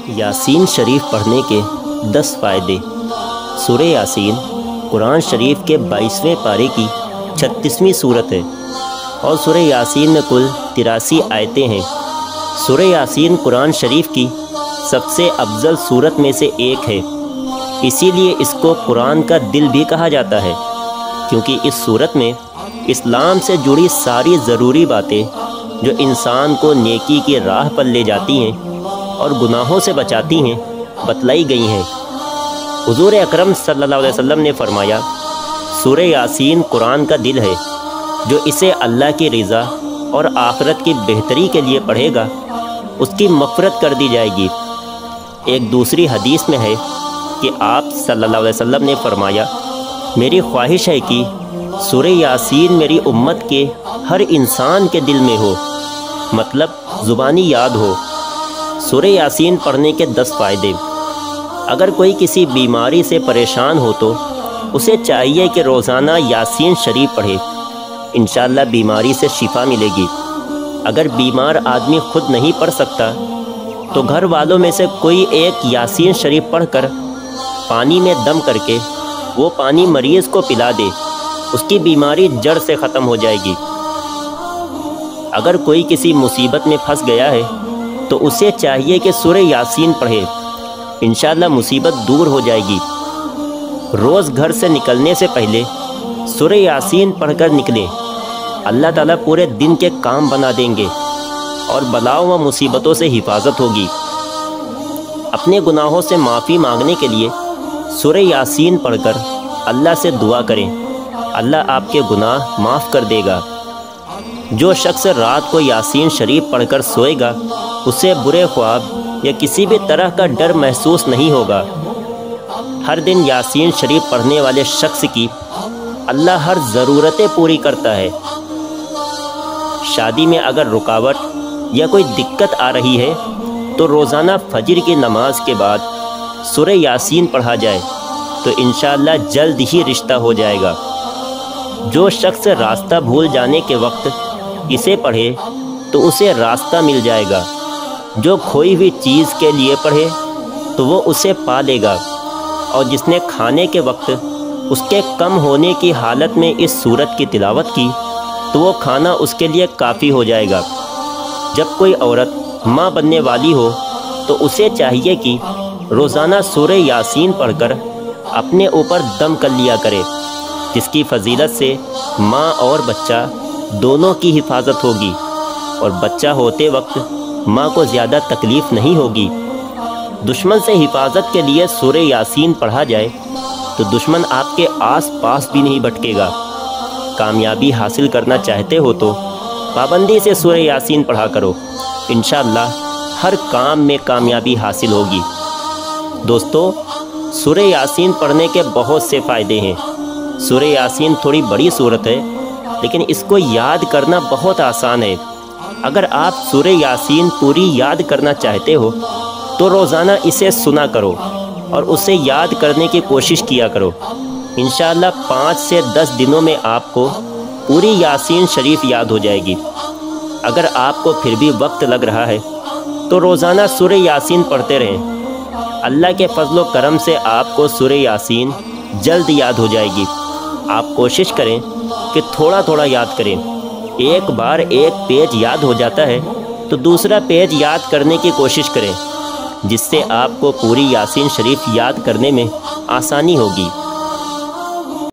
یاسین شریف پڑھنے کے 10 فائدے۔ سورہ یاسین قرآن شریف کے 22ویں پارے کی 36ویں صورت ہے اور سورہ یاسین میں کل 83 آیتیں ہیں۔ سورہ یاسین قرآن شریف کی سب سے افضل صورت میں سے ایک ہے، اسی لیے اس کو قرآن کا دل بھی کہا جاتا ہے، کیونکہ اس صورت میں اسلام سے جڑی ساری ضروری باتیں جو انسان کو نیکی کی راہ پر لے جاتی ہیں اور گناہوں سے بچاتی ہیں بتلائی گئی ہیں۔ حضور اکرم صلی اللہ علیہ وسلم نے فرمایا، سورہ یاسین قرآن کا دل ہے، جو اسے اللہ کی رضا اور آخرت کی بہتری کے لیے پڑھے گا اس کی مغفرت کر دی جائے گی۔ ایک دوسری حدیث میں ہے کہ آپ صلی اللہ علیہ وسلم نے فرمایا، میری خواہش ہے کہ سورہ یاسین میری امت کے ہر انسان کے دل میں ہو، مطلب زبانی یاد ہو۔ سورہ یاسین پڑھنے کے 10 فائدے۔ اگر کوئی کسی بیماری سے پریشان ہو تو اسے چاہیے کہ روزانہ یاسین شریف پڑھے، انشاءاللہ بیماری سے شفا ملے گی۔ اگر بیمار آدمی خود نہیں پڑھ سکتا تو گھر والوں میں سے کوئی ایک یاسین شریف پڑھ کر پانی میں دم کر کے وہ پانی مریض کو پلا دے، اس کی بیماری جڑ سے ختم ہو جائے گی۔ اگر کوئی کسی مصیبت میں پھنس گیا ہے تو اسے چاہیے کہ سورہ یاسین پڑھے، انشاءاللہ مصیبت دور ہو جائے گی۔ روز گھر سے نکلنے سے پہلے سورہ یاسین پڑھ کر نکلیں، اللہ تعالیٰ پورے دن کے کام بنا دیں گے اور بلاؤں و مصیبتوں سے حفاظت ہوگی۔ اپنے گناہوں سے معافی مانگنے کے لیے سورہ یاسین پڑھ کر اللہ سے دعا کریں، اللہ آپ کے گناہ معاف کر دے گا۔ جو شخص رات کو یاسین شریف پڑھ کر سوئے گا اسے برے خواب یا کسی بھی طرح کا ڈر محسوس نہیں ہوگا۔ ہر دن یاسین شریف پڑھنے والے شخص کی اللہ ہر ضرورتیں پوری کرتا ہے۔ شادی میں اگر رکاوٹ یا کوئی دقت آ رہی ہے تو روزانہ فجر کی نماز کے بعد سورہ یاسین پڑھا جائے تو انشاءاللہ جلد ہی رشتہ ہو جائے گا۔ جو شخص راستہ بھول جانے کے وقت اسے پڑھے تو اسے راستہ مل جائے گا۔ جو کھوئی ہوئی چیز کے لیے پڑھے تو وہ اسے پا لے گا، اور جس نے کھانے کے وقت اس کے کم ہونے کی حالت میں اس سورت کی تلاوت کی تو وہ کھانا اس کے لیے کافی ہو جائے گا۔ جب کوئی عورت ماں بننے والی ہو تو اسے چاہیے کہ روزانہ سورہ یاسین پڑھ کر اپنے اوپر دم کر لیا کرے، جس کی فضیلت سے ماں اور بچہ دونوں کی حفاظت ہوگی اور بچہ ہوتے وقت ماں کو زیادہ تکلیف نہیں ہوگی۔ دشمن سے حفاظت کے لیے سورہ یاسین پڑھا جائے تو دشمن آپ کے آس پاس بھی نہیں بھٹکے گا۔ کامیابی حاصل کرنا چاہتے ہو تو پابندی سے سورہ یاسین پڑھا کرو، انشاءاللہ ہر کام میں کامیابی حاصل ہوگی۔ دوستو، سورہ یاسین پڑھنے کے بہت سے فائدے ہیں۔ سورہ یاسین تھوڑی بڑی صورت ہے لیکن اس کو یاد کرنا بہت آسان ہے۔ اگر آپ سورہ یاسین پوری یاد کرنا چاہتے ہو تو روزانہ اسے سنا کرو اور اسے یاد کرنے کی کوشش کیا کرو، انشاءاللہ 5 سے 10 دنوں میں آپ کو پوری یاسین شریف یاد ہو جائے گی۔ اگر آپ کو پھر بھی وقت لگ رہا ہے تو روزانہ سورہ یاسین پڑھتے رہیں، اللہ کے فضل و کرم سے آپ کو سورہ یاسین جلد یاد ہو جائے گی۔ آپ کوشش کریں کہ تھوڑا تھوڑا یاد کریں۔ ایک بار ایک پیج یاد ہو جاتا ہے تو دوسرا پیج یاد کرنے کی کوشش کریں، جس سے آپ کو پوری یاسین شریف یاد کرنے میں آسانی ہوگی۔